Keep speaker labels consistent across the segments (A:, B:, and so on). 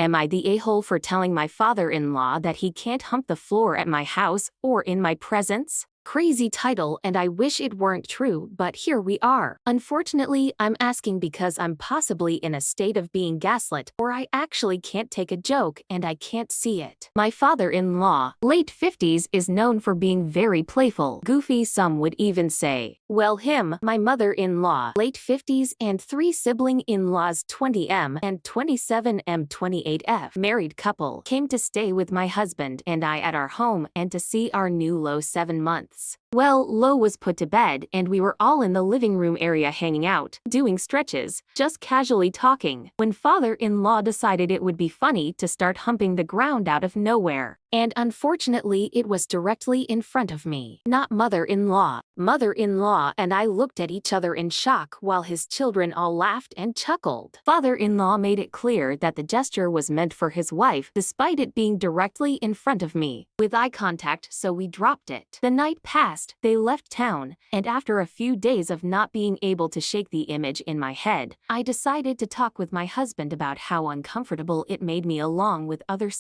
A: Am I the a-hole for telling my father-in-law that he can't hump the floor at my house or in my presence? Crazy title, and I wish it weren't true, but here we are. Unfortunately, I'm asking because I'm possibly in a state of being gaslit, or I actually can't take a joke and I can't see it. My father-in-law, late 50s, is known for being very playful, goofy, some would even say. Well, him, my mother-in-law, late 50s, and 3 sibling in-laws, 20M and 27M 28F, married couple, came to stay with my husband and I at our home and to see our new Lo 7 months. Well, Lo was put to bed and we were all in the living room area hanging out, doing stretches, just casually talking, when father-in-law decided it would be funny to start humping the ground out of nowhere. And unfortunately, it was directly in front of me, not mother-in-law. Mother-in-law and I looked at each other in shock while his children all laughed and chuckled. Father-in-law made it clear that the gesture was meant for his wife despite it being directly in front of me, with eye contact, so we dropped it. The night passed, they left town, and after a few days of not being able to shake the image in my head, I decided to talk with my husband about how uncomfortable it made me along with other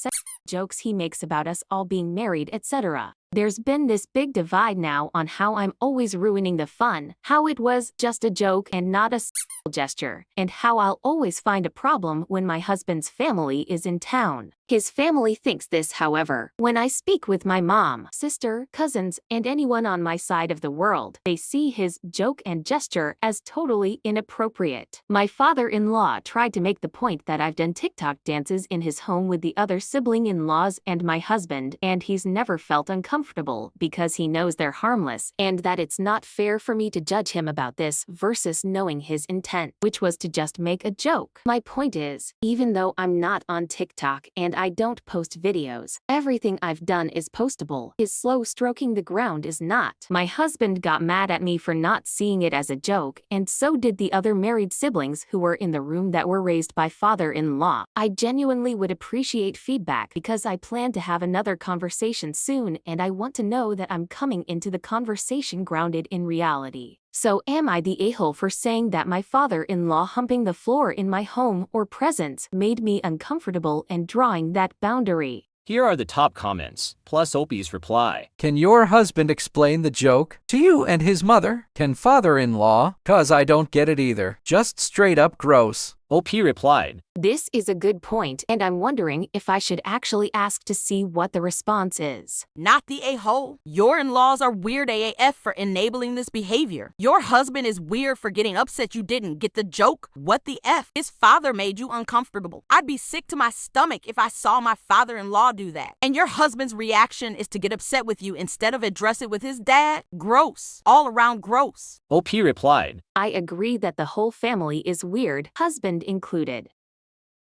A: jokes he makes about us all being married, etc. There's been this big divide now on how I'm always ruining the fun, how it was just a joke and not a gesture, and how I'll always find a problem when my husband's family is in town. His family thinks this, however. When I speak with my mom, sister, cousins, and anyone on my side of the world, they see his joke and gesture as totally inappropriate. My father-in-law tried to make the point that I've done TikTok dances in his home with the other sibling-in-laws and my husband, and he's never felt uncomfortable because he knows they're harmless, and that it's not fair for me to judge him about this versus knowing his intent, which was to just make a joke. My point is, even though I'm not on TikTok and I don't post videos, everything I've done is postable. His slow stroking the ground is not. My husband got mad at me for not seeing it as a joke, and so did the other married siblings who were in the room that were raised by father-in-law. I genuinely would appreciate feedback because I plan to have another conversation soon and I want to know that I'm coming into the conversation grounded in reality. So am I the a-hole for saying that my father-in-law humping the floor in my home or presence made me uncomfortable and drawing that boundary?
B: Here are the top comments, plus Opie's reply.
C: Can your husband explain the joke to you and his mother? Can father-in-law? 'Cause I don't get it either. Just straight up gross.
B: OP replied,
A: This is a good point, and I'm wondering if I should actually ask to see what the response is.
D: Not the a-hole. Your in-laws are weird AF for enabling this behavior. Your husband is weird for getting upset you didn't get the joke. What the F? His father made you uncomfortable. I'd be sick to my stomach if I saw my father-in-law do that. And your husband's reaction is to get upset with you instead of address it with his dad? Gross. All around gross.
B: OP replied,
A: I agree that the whole family is weird, husband included.